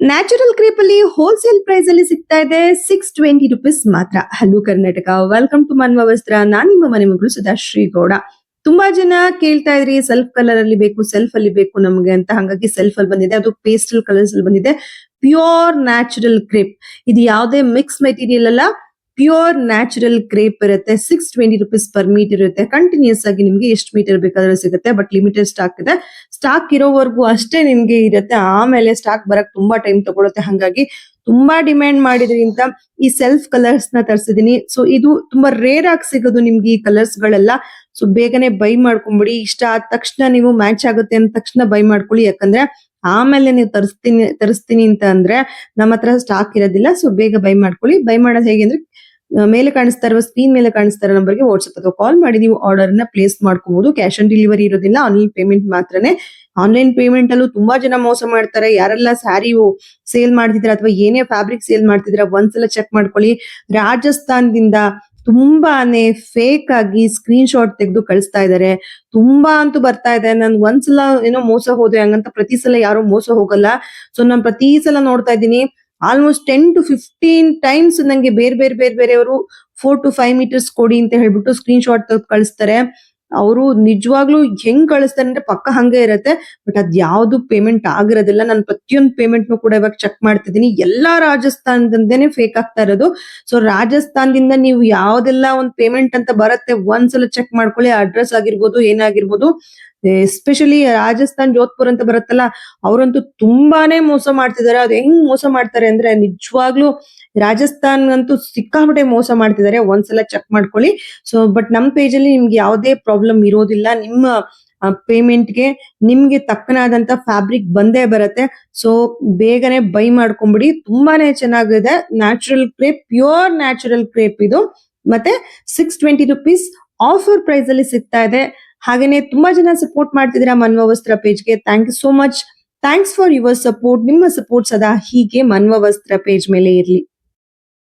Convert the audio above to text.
Natural crepe ಅಲ್ಲಿ wholesale price ಅಲ್ಲಿ ಸಿಗ್ತಾ ಇದೆ ₹620 ಮಾತ್ರ. ಹಲೋ ಕರ್ನಾಟಕ, ವೆಲ್ಕಮ್ ಟು ಮನ್ವ ವಸ್ತ್ರ. ನಾನ್ ನಿಮ್ಮ ಮನೆ ಮಗಳು ಸುಧಾಶ್ರೀ ಗೌಡ. ತುಂಬಾ ಜನ ಕೇಳ್ತಾ ಇದ್ರಿ ಸೆಲ್ಫ್ ಕಲರ್ ಅಲ್ಲಿ ಬೇಕು, ಸೆಲ್ಫ್ ಅಲ್ಲಿ ಬೇಕು ನಮ್ಗೆ ಅಂತ. ಹಾಗಾಗಿ ಸೆಲ್ಫ್ ಅಲ್ಲಿ ಬಂದಿದೆ, ಅದು ಪೇಸ್ಟಲ್ ಕಲರ್ಸ್ ಅಲ್ಲಿ ಬಂದಿದೆ. ಪ್ಯೂರ್ ನ್ಯಾಚುರಲ್ ಕ್ರೇಪ್, ಇದು ಯಾವುದೇ ಮಿಕ್ಸ್ ಮೆಟೀರಿಯಲ್ ಅಲ್ಲ, ಪ್ಯೂರ್ ನ್ಯಾಚುರಲ್ ಕ್ರೇಪ್ ಇರುತ್ತೆ. ₹620 ಪರ್ ಮೀಟರ್ ಇರುತ್ತೆ. ಕಂಟಿನ್ಯೂಸ್ ಆಗಿ ನಿಮ್ಗೆ ಎಷ್ಟು ಮೀಟರ್ ಬೇಕಾದ್ರೂ ಸಿಗುತ್ತೆ. ಬಟ್ ಲಿಮಿಟೆಡ್ ಸ್ಟಾಕ್ ಇದೆ. ಸ್ಟಾಕ್ ಇರೋವರೆಗೂ ಅಷ್ಟೇ ನಿಮ್ಗೆ ಇರುತ್ತೆ, ಆಮೇಲೆ ಸ್ಟಾಕ್ ಬರಕ್ ತುಂಬಾ ಟೈಮ್ ತಗೊಳುತ್ತೆ. ಹಾಗಾಗಿ ತುಂಬಾ ಡಿಮ್ಯಾಂಡ್ ಮಾಡಿದ್ರಿ ಅಂತ ಈ ಸೆಲ್ಫ್ ಕಲರ್ಸ್ ನ ತರಿಸಿದೀನಿ. ಸೊ ಇದು ತುಂಬಾ ರೇರ್ ಆಗಿ ಸಿಗೋದು ನಿಮ್ಗೆ ಈ ಕಲರ್ಸ್ ಗಳೆಲ್ಲ. ಸೊ ಬೇಗನೆ ಬೈ ಮಾಡ್ಕೊಂಬಿಡಿ. ಇಷ್ಟ ಆದ ತಕ್ಷಣ ನೀವು ಮ್ಯಾಚ್ ಆಗುತ್ತೆ ಅಂದ ತಕ್ಷಣ ಬೈ ಮಾಡ್ಕೊಳ್ಳಿ. ಯಾಕಂದ್ರೆ ಆಮೇಲೆ ನೀವು ತರಿಸ್ತೀನಿ ಅಂತ ಅಂದ್ರೆ ನಮ್ಮ ಹತ್ರ ಸ್ಟಾಕ್ ಇರೋದಿಲ್ಲ. ಸೊ ಬೇಗ ಬೈ ಮಾಡ್ಕೊಳ್ಳಿ. ಬೈ ಮಾಡೋದು ಹೇಗೆ ಅಂದ್ರೆ ಮೇಲೆ ಕಾಣಿಸ್ತಾ ಇರುವ ಸ್ಕ್ರೀನ್ ಮೇಲೆ ಕಾಣಿಸ್ತಾ ಇರೋ ನಂಬರ್ಗೆ ವಾಟ್ಸ್ಆಪ್ ಅಥವಾ ಕಾಲ್ ಮಾಡಿ ನೀವು ಆರ್ಡರ್ ನ ಪ್ಲೇಸ್ ಮಾಡ್ಕೋಬಹುದು. ಕ್ಯಾಶ್ ಆನ್ ಡೆಲಿವರಿ ಇರೋದಿಲ್ಲ, ಆನ್ಲೈನ್ ಪೇಮೆಂಟ್ ಮಾತ್ರನೇ. ಆನ್ಲೈನ್ ಪೇಮೆಂಟ್ ಅಲ್ಲೂ ತುಂಬಾ ಜನ ಮೋಸ ಮಾಡ್ತಾರೆ. ಯಾರೆಲ್ಲ ಸ್ಯಾರಿ ಸೇಲ್ ಮಾಡ್ತಿದ್ರ ಅಥವಾ ಏನೇ ಫ್ಯಾಬ್ರಿಕ್ ಸೇಲ್ ಮಾಡ್ತಿದ್ರ ಒಂದ್ಸಲ ಚೆಕ್ ಮಾಡ್ಕೊಳ್ಳಿ. ರಾಜಸ್ಥಾನದಿಂದ ತುಂಬಾನೇ ಫೇಕ್ ಆಗಿ ಸ್ಕ್ರೀನ್ ಶಾಟ್ ತೆಗೆದು ಕಳಿಸ್ತಾ ಇದಾರೆ. ತುಂಬಾ ಅಂತೂ ಬರ್ತಾ ಇದೆ. ನನ್ ಒಂದ್ಸಲ ಏನೋ ಮೋಸ ಹೋದೆ ಹಂಗಂತ ಪ್ರತಿ ಸಲ ಯಾರು ಮೋಸ ಹೋಗಲ್ಲ. ಸೊ ನಾನ್ ಪ್ರತಿ ಸಲ ನೋಡ್ತಾ ಇದ್ದೀನಿ, ಆಲ್ಮೋಸ್ಟ್ 10 to 15 ಟೈಮ್ಸ್ ನಂಗೆ ಬೇರೆಯವರು 4 to 5 ಮೀಟರ್ಸ್ ಕೊಡಿ ಅಂತ ಹೇಳ್ಬಿಟ್ಟು ಸ್ಕ್ರೀನ್ ಶಾಟ್ ತೆಗೆದು ಕಳಿಸ್ತಾರೆ. ಅವರು ನಿಜವಾಗ್ಲೂ ಹೆಂಗ್ ಕಳಿಸ್ತಾರೆ ಅಂದ್ರೆ ಪಕ್ಕ ಹಂಗೆ ಇರತ್ತೆ. ಬಟ್ ಅದ್ ಯಾವ್ದು ಪೇಮೆಂಟ್ ಆಗಿರೋದಿಲ್ಲ. ನಾನು ಪ್ರತಿಯೊಂದು ಪೇಮೆಂಟ್ ಕೂಡ ಇವಾಗ ಚೆಕ್ ಮಾಡ್ತಿದ್ದೀನಿ. ಎಲ್ಲಾ ರಾಜಸ್ಥಾನದಿಂದನೇ ಫೇಕ್ ಆಗ್ತಾ ಇರೋದು. ಸೊ ರಾಜಸ್ಥಾನದಿಂದ ನೀವು ಯಾವ್ದೆಲ್ಲ ಒಂದು ಪೇಮೆಂಟ್ ಅಂತ ಬರುತ್ತೆ ಒಂದ್ಸಲ ಚೆಕ್ ಮಾಡ್ಕೊಳ್ಳಿ. ಅಡ್ರೆಸ್ ಆಗಿರ್ಬೋದು, ಏನಾಗಿರ್ಬೋದು. ಎಸ್ಪೆಷಲಿ ರಾಜಸ್ಥಾನ್ ಜೋಧ್ಪುರ್ ಅಂತ ಬರುತ್ತಲ್ಲ, ಅವರಂತೂ ತುಂಬಾನೇ ಮೋಸ ಮಾಡ್ತಿದ್ದಾರೆ. ಅದು ಹೆಂಗ್ ಮೋಸ ಮಾಡ್ತಾರೆ ಅಂದ್ರೆ ನಿಜವಾಗ್ಲೂ ರಾಜಸ್ಥಾನ್ ಅಂತೂ ಸಿಕ್ಕಾಪಟ್ಟೆ ಮೋಸ ಮಾಡ್ತಿದ್ದಾರೆ. ಒಂದ್ಸಲ ಚೆಕ್ ಮಾಡ್ಕೊಳ್ಳಿ. ಸೊ ಬಟ್ ನಮ್ ಪೇಜ್ ಅಲ್ಲಿ ನಿಮ್ಗೆ ಯಾವುದೇ ಪ್ರಾಬ್ಲಮ್ ಇರೋದಿಲ್ಲ. ನಿಮ್ಮ ಪೇಮೆಂಟ್ಗೆ ನಿಮ್ಗೆ ತಕ್ಕನಾದಂತ ಫ್ಯಾಬ್ರಿಕ್ ಬಂದೇ ಬರುತ್ತೆ. ಸೊ ಬೇಗನೆ ಬೈ ಮಾಡ್ಕೊಂಬಿಡಿ. ತುಂಬಾನೇ ಚೆನ್ನಾಗಿದೆ. Natural crepe, pure natural crepe ಇದು. ಮತ್ತೆ ₹620 ಆಫರ್ ಪ್ರೈಸ್ ಅಲ್ಲಿ ಸಿಗ್ತಾ ಇದೆ. ಹಾಗೇನೆ ತುಂಬಾ ಜನ ಸಪೋರ್ಟ್ ಮಾಡ್ತಿದ್ದೀರಾ ಮನ್ವ ವಸ್ತ್ರ ಪೇಜ್ಗೆ. Thank you so much. Thanks for your support. ನಿಮ್ಮ ಸಪೋರ್ಟ್ ಸದಾ ಹೀಗೆ ಮನ್ವ ವಸ್ತ್ರ ಪೇಜ್ ಮೇಲೆ ಇರ್ಲಿ.